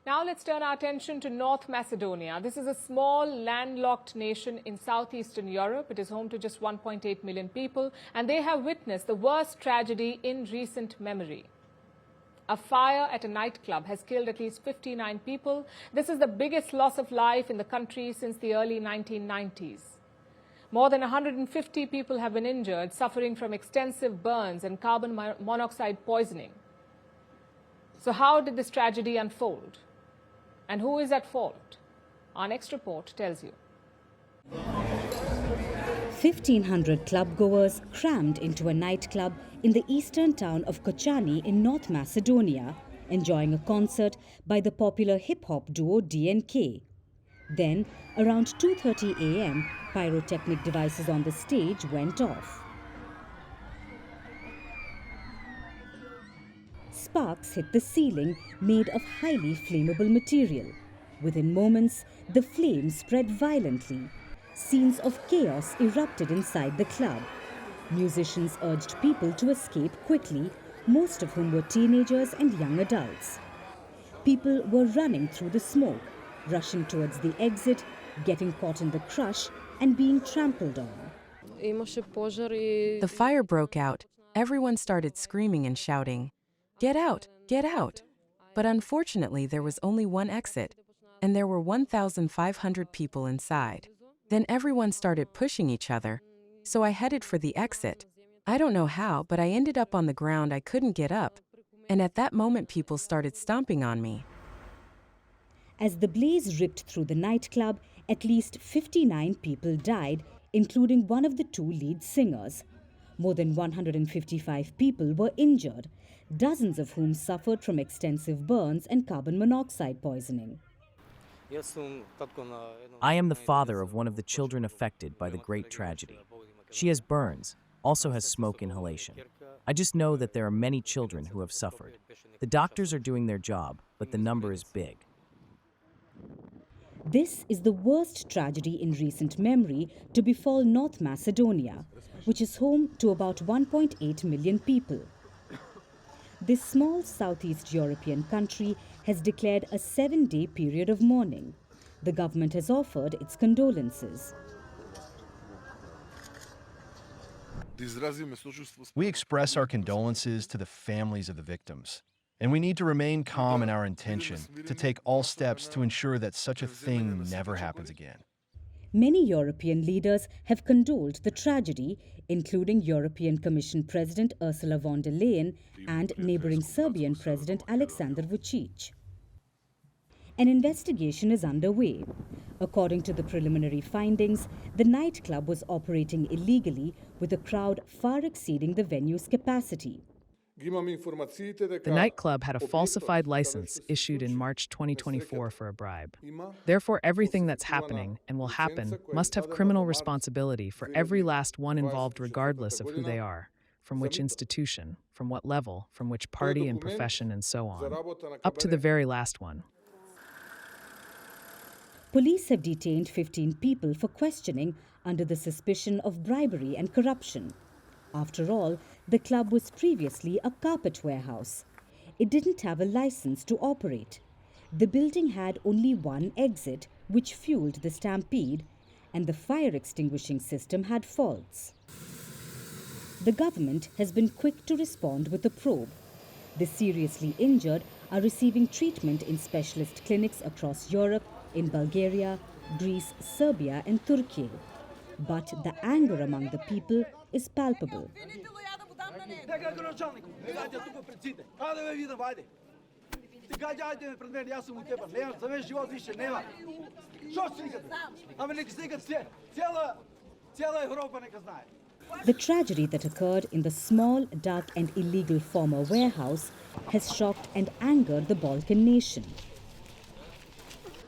Now let's turn our attention to North Macedonia. This is a small landlocked nation in southeastern Europe. It is home to just 1.8 million people, and they have witnessed the worst tragedy in recent memory. A fire at a nightclub has killed at least 59 people. This is the biggest loss of life in the country since the early 1990s. More than 150 people have been injured, suffering from extensive burns and carbon monoxide poisoning. So how did this tragedy unfold? And who is at fault? Our next report tells you. 1,500 clubgoers crammed into a nightclub in the eastern town of Kočani in North Macedonia, enjoying a concert by the popular hip-hop duo DNK. Then, around 2:30 a.m., pyrotechnic devices on the stage went off. Sparks hit the ceiling made of highly flammable material. Within moments, the flames spread violently. Scenes of chaos erupted inside the club. Musicians urged people to escape quickly, most of whom were teenagers and young adults. People were running through the smoke, rushing towards the exit, getting caught in the crush and being trampled on. The fire broke out. Everyone started screaming and shouting, "Get out! Get out!" But unfortunately, there was only one exit, and there were 1,500 people inside. Then everyone started pushing each other, so I headed for the exit. I don't know how, but I ended up on the ground. I couldn't get up, and at that moment people started stomping on me. As the blaze ripped through the nightclub, at least 59 people died, including one of the two lead singers. More than 155 people were injured, dozens of whom suffered from extensive burns and carbon monoxide poisoning. I am the father of one of the children affected by the great tragedy. She has burns, also has smoke inhalation. I just know that there are many children who have suffered. The doctors are doing their job, but the number is big. This is the worst tragedy in recent memory to befall North Macedonia, which is home to about 1.8 million people. This small Southeast European country has declared a 7-day period of mourning. The government has offered its condolences. We express our condolences to the families of the victims, and we need to remain calm in our intention to take all steps to ensure that such a thing never happens again. Many European leaders have condoled the tragedy, including European Commission President Ursula von der Leyen and neighboring Serbian President Aleksandar Vučić. An investigation is underway. According to the preliminary findings, the nightclub was operating illegally with a crowd far exceeding the venue's capacity. The nightclub had a falsified license issued in March 2024 for a bribe. Therefore, everything that's happening and will happen must have criminal responsibility for every last one involved, regardless of who they are, from which institution, from what level, from which party and profession, and so on, up to the very last one. Police have detained 15 people for questioning under the suspicion of bribery and corruption. After all, the club was previously a carpet warehouse. It didn't have a license to operate. The building had only one exit, which fueled the stampede, and the fire extinguishing system had faults. The government has been quick to respond with a probe. The seriously injured are receiving treatment in specialist clinics across Europe, in Bulgaria, Greece, Serbia, and Turkey. But the anger among the people is palpable. The tragedy that occurred in the small, dark, and illegal former warehouse has shocked and angered the Balkan nation.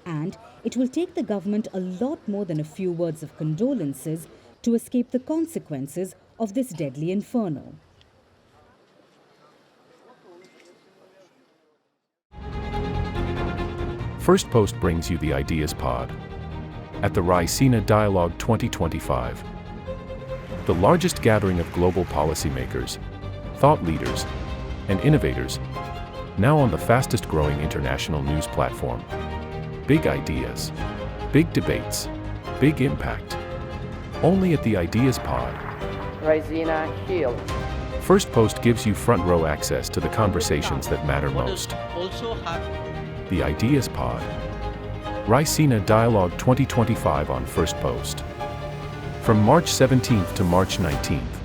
And it will take the government a lot more than a few words of condolences to escape the consequences of this deadly inferno. Firstpost brings you the Ideas Pod at the Ricina Dialogue 2025, the largest gathering of global policymakers, thought leaders, and innovators Now on the fastest growing international news platform. Big ideas, big debates, big impact. Only at the Ideas Pod. Firstpost gives you front row access to the conversations that matter most. The Ideas Pod. Raisina Dialogue 2025 on Firstpost. From March 17th to March 19th.